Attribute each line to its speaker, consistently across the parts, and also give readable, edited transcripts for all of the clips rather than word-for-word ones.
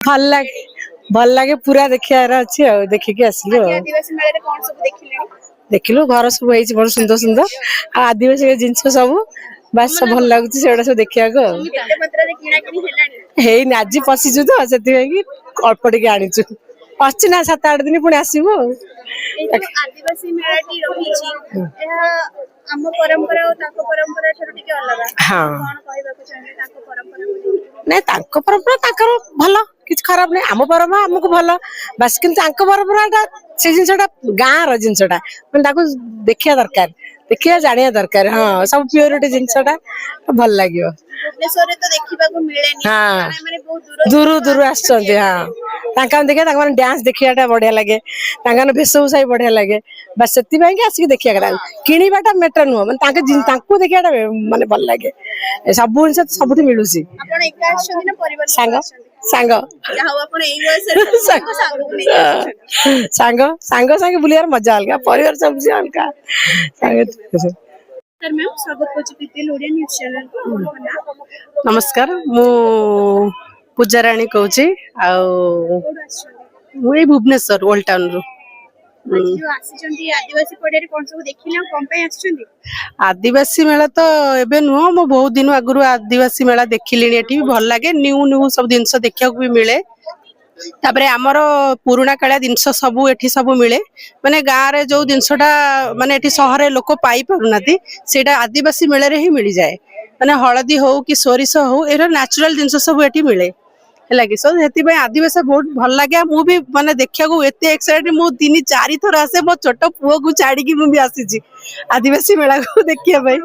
Speaker 1: ଭଲ ଲାଗେ पूरा देखियार अच्छी आ देखिके आसिलु
Speaker 2: आदिवासी मेला रे कोन सब देखिले
Speaker 1: देखिलु घर सब होई बहुत सुंदर सुंदर आदिवासी जिनस सब बस सब भल लागुची सेडा सब देखिया को
Speaker 2: केते मात्रा रे किना किनी हेलानी
Speaker 1: हेई नाजी पसिजु तो सेति कि अल्प टिके आनिचु अछि ना 7-8 दिन पुणी आसीबो
Speaker 2: आदिवासी मेलाटी रहिछि एहा हम परंपरा और ताको परंपरा ठरो टिके अलग
Speaker 1: हां
Speaker 2: कोन कहबा को चाहे ताको परंपरा
Speaker 1: नै ताको परंपरा ताकर भलो किछ खराब नै हम परंपरा हमको भलो बस किंतु ताको परंपराटा से जिनसटा गाँ रो जिनसटा मन ताको देखिया दरकार देखिया जानिया दरकार हां सब प्योरिटी जिनसटा भल लागियो
Speaker 2: भुवनेश्वर रे तो देखिबा को मिलेनी माने बहुत
Speaker 1: दूर दूर आछंती हां ताका देखिया ताका मन डांस देखियाटा बढ़िया लागे ताका भेषभूषा बढ़िया लागे बस सेति भाई के आसी देखिया करा किनीबाटा मैटर नु मन ताके ताको देखियाटा माने भल लागे सब जिनस सबथि मिलुसी
Speaker 2: आपण एका आछंती ना परिवार
Speaker 1: सांग सांग
Speaker 2: जाहो आपण एई वयस रे सांग
Speaker 1: सांग सांग सांग बुलियार मजा अलगा परिवार सब से अलगा
Speaker 2: सर मैम स्वागत करछि पीपीएल ओडिया न्यूज़ चैनल
Speaker 1: नमस्कार मु पूजा रानी कहूची आ मु ए भुवनेश्वर ओल्ड टाउन रो
Speaker 2: जो आसीचंती आदिवासी पड़े रे कोन सब देखिले कोन पे आछचंती
Speaker 1: आदिवासी मेला तो एबे नुह मो बहुत दिन आगुरु आदिवासी मेला देखिलिनी एठी भल लागे न्यू न्यू सब जिंस देखिया को भी मिले तापरे हमर पुराना कालिया जिंस सब एठी सब मिले माने गाँ रे जो जिंसटा माने एठी शहर रे लोक पाई परुनाती सेटा आदिवासी मेला रे ही मिली जाए माने हळदी हो कि सोरिस हो एरा नेचुरल जिंस सब एठी मिले लगे सो हेती भाई आदिवासी बहुत भल लागे मु भी माने देखिया को एते एक्साइटेड मु 3-4 थर आसे मो छोट पुओ को छाड़ी की मु भी आसी आदिवासी मेला को देखिया भाई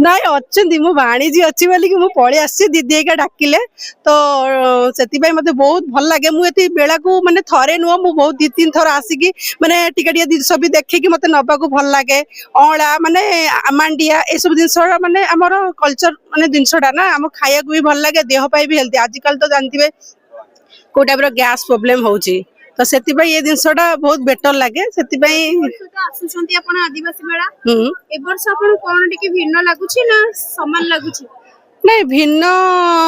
Speaker 1: नाइ अच्छी मो भाणीजी अच्छी बोली कि मु पळी आसी दीदी का डाकिले तो सेति भाई मते बहुत भल लागे मु एती मेला को माने थरे नुह मु बहुत 2-3 थर आसी की माने टिका टिका जिंस भी देखि कि मते नबा को भल लागे अळा माने मांडिया ए सब जिंस माने हमर कल्चर माने जिंसडा ना हम खाया को भी भल लागे देह पाई भी हेल्दी आजकल तो जानथिबे को टाइप रो गैस प्रॉब्लम होउची तो सेति भाई ये जिंसडा बहुत बेटर लागे सेति भाई
Speaker 2: आसुचंती आपण आदिवासी मेला ए वर्ष आपण कोन टिके भिन्न लागुची ना समान लागुची
Speaker 1: नहीं भिन्न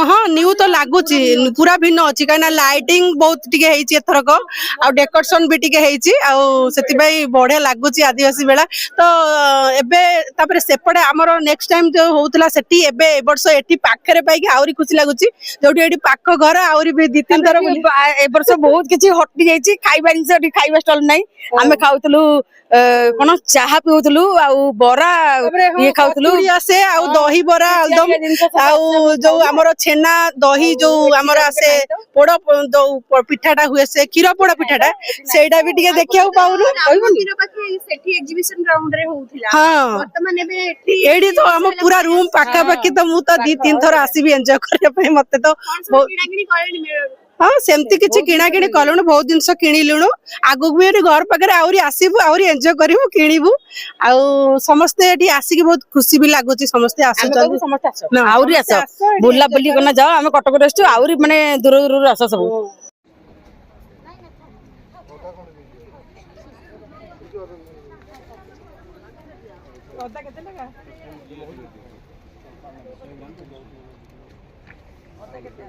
Speaker 1: हाँ न्यू तो लगुच पूरा भिन्न अच्छी कहीं लाइटिंग बहुत टिके हेची एथरक आ डेकोरेशन भी टिके हेची आ सेति भाई बढ़िया लगुच आदिवासी मेला तो एबे तापर सेपटे हमर नेक्स्ट टाइम जो होउतला सेठी एबे ए वर्ष एठी पाखरे पाई कि आउरी खुशी लागुची जोटी एठी पाख घर आउरी भी 2-3 थर ए वर्ष बहुत किछि हटि जाईची खाइबा जिंस खाइबा स्टॉल नाही आमे खाउतलु कोन चाहा पिउतलु आ बरा ये खाउतलु आसे आ दही बरा एकदम आउ जो हमर छेना दही जो हमर आसे पोड़ जो पिठाटा हुए से खीर पोड़ पिठाटा सेटा भी टिके देखिया पाउनु
Speaker 2: खीर पाखे सेठी एग्जीबिशन ग्राउंड रे होउथिला
Speaker 1: हां
Speaker 2: वर्तमान एबे
Speaker 1: एडी तो हम पूरा रूम पाखा पाखी तो मु तो 2-3 थर आसीबी एन्जॉय करे पई मते तो
Speaker 2: किणाकिणी करेनी मेळ
Speaker 1: हाँ सेमती किछि किणा किणी कलुनु बहुत जिंस किणिलुनु आगु भी एठी घर पाखरे आउरी आसीबु आउरी एन्जॉय करिवु किणिबु आ समस्ते एठी आसी के बहुत खुशी भी लागुची समस्ते आसु
Speaker 3: समस्ते आसो आउरी आसो बुल्ला बुल्ली करना जाओ हम कटक रेस्ट आउरी माने दूर दूर आसो सब
Speaker 1: अदा केते लगा अदा केते